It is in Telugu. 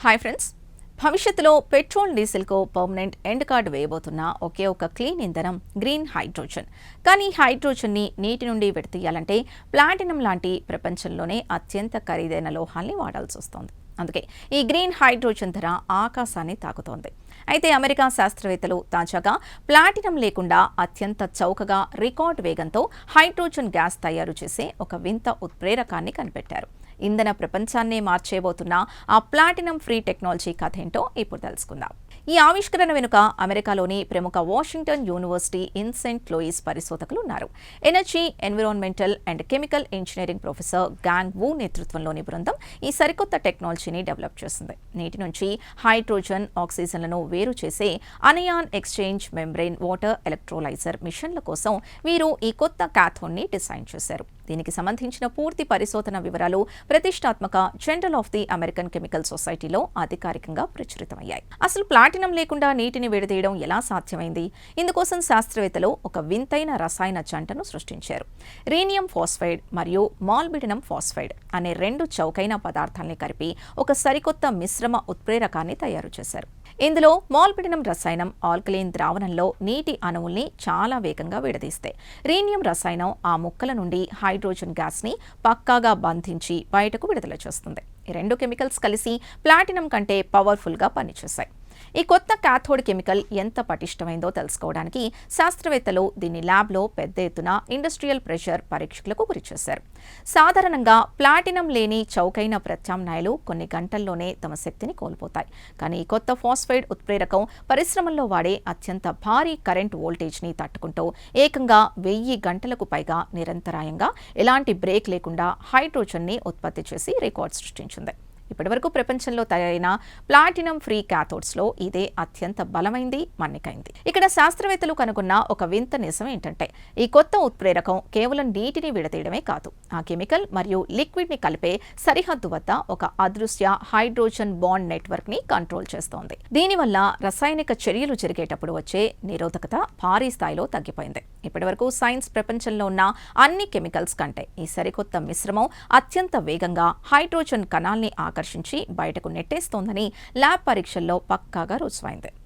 హాయ్ ఫ్రెండ్స్, భవిష్యత్తులో పెట్రోల్ డీజిల్కు పర్మనెంట్ ఎండ్ కార్డు వేయబోతున్న ఒకే ఒక క్లీన్ ఇంధనం గ్రీన్ హైడ్రోజన్. కానీ హైడ్రోజన్ని నీటి నుండి విడతీయాలంటే ప్లాటినం లాంటి ప్రపంచంలోనే అత్యంత ఖరీదైన లోహాల్ని వాడాల్సి వస్తోంది. అందుకే ఈ గ్రీన్ హైడ్రోజన్ ధర ఆకాశాన్ని తాకుతోంది. అయితే అమెరికా శాస్త్రవేత్తలు తాజాగా ప్లాటినం లేకుండా అత్యంత చౌకగా రికార్డ్ వేగంతో హైడ్రోజన్ గ్యాస్ తయారు చేసే ఒక వింత ఉత్ప్రేరకాన్ని కనిపెట్టారు. ఇంధన ప్రపంచాన్నే మార్చేయబోతున్న ఆ ప్లాటినం ఫ్రీ టెక్నాలజీ కథ ఏంటో ఇప్పుడు తెలుసుకుందాం. ఈ ఆవిష్కరణ వెనుక అమెరికాలోని ప్రముఖ Washington University in Saint Louis పరిశోధకులు ఉన్నారు. Energy, environmental and chemical engineering professor Gang Wu నేతృత్వంలోని బృందం ఈ సరికొత్త టెక్నాలజీని డెవలప్ చేసింది. నీటి నుంచి హైడ్రోజన్, ఆక్సిజన్లను వేరు చేసే అనియాన్ ఎక్స్చేంజ్ మెంబ్రెయిన్ వాటర్ ఎలక్ట్రోలైజర్ మిషన్ల కోసం వీరు ఈ కొత్త క్యాథోడ్ని డిజైన్ చేశారు. దీనికి సంబంధించిన పూర్తి పరిశోధన వివరాలు ప్రతిష్టాత్మక journal of the American chemical సొసైటీలో అధికారికంగా ప్రచురితమయ్యాయి. అసలు ప్లాటినం లేకుండా నీటిని విడదీయడం ఎలా సాధ్యమైంది? ఇందుకోసం శాస్త్రవేత్తలు ఒక వింతైన రసాయన జంటను సృష్టించారు. రీనియం ఫాస్ఫైడ్ మరియు మాల్బిడినం ఫాస్ఫైడ్ అనే రెండు చౌకైన పదార్థాలని కలిపి ఒక సరికొత్త మిశ్రమ ఉత్ప్రేరకాన్ని తయారు చేశారు. ఇందులో మాల్బిడినం రసాయనం ఆల్కలీన్ ద్రావణంలో నీటి అణువుల్ని చాలా వేగంగా విడదీస్తే, రీనియం రసాయనం ఆ ముక్కల నుండి హైడ్రోజన్ గ్యాస్ని పక్కాగా బంధించి బయటకు విడుదల చేస్తుంది. ఈ రెండు కెమికల్స్ కలిసి ప్లాటినం కంటే పవర్ఫుల్గా పనిచేశాయి. ఈ కొత్త క్యాథోడ్ కెమికల్ ఎంత పటిష్టమైందో తెలుసుకోవడానికి శాస్త్రవేత్తలు దీన్ని ల్యాబ్లో పెద్ద ఎత్తున ఇండస్ట్రియల్ ప్రెషర్ పరీక్షలకు గురిచేశారు. సాధారణంగా ప్లాటినం లేని చౌకైన ప్రత్యామ్నాయాలు కొన్ని గంటల్లోనే తమ శక్తిని కోల్పోతాయి. కానీ ఈ కొత్త ఫాస్ఫైడ్ ఉత్ప్రేరకం పరిశ్రమల్లో వాడే అత్యంత భారీ కరెంట్ వోల్టేజ్ని తట్టుకుంటూ ఏకంగా 1000 గంటలకు పైగా నిరంతరాయంగా ఎలాంటి బ్రేక్ లేకుండా హైడ్రోజన్ని ఉత్పత్తి చేసి రికార్డ్ సృష్టించింది. ఇప్పటివరకు ప్రపంచంలో తయారైన ప్లాటినం ఫ్రీ క్యాథోడ్స్లో ఇదే అత్యంత బలమైంది, మన్నికైంది. ఇక్కడ శాస్త్రవేత్తలు కనుగొన్న ఒక వింత నిజం ఏంటంటే, ఈ కొత్త ఉత్ప్రేరకం కేవలం నీటిని విడతీయడమే కాదు, ఆ కెమికల్ మరియు లిక్విడ్ని కలిపే సరిహద్దు వద్ద ఒక అదృశ్య హైడ్రోజన్ బాండ్ నెట్వర్క్ని కంట్రోల్ చేస్తోంది. దీనివల్ల రసాయనిక చర్యలు జరిగేటప్పుడు వచ్చే నిరోధకత భారీ స్థాయిలో తగ్గిపోయింది. ఇప్పటివరకు సైన్స్ ప్రపంచంలో ఉన్న అన్ని కెమికల్స్ కంటే ఈ సరికొత్త మిశ్రమం అత్యంత వేగంగా హైడ్రోజన్ కణాల్ని ఆకర్షించి బయటకు నెట్టేస్తోందని ల్యాబ్ పరీక్షల్లో పక్కాగా రుజువైంది.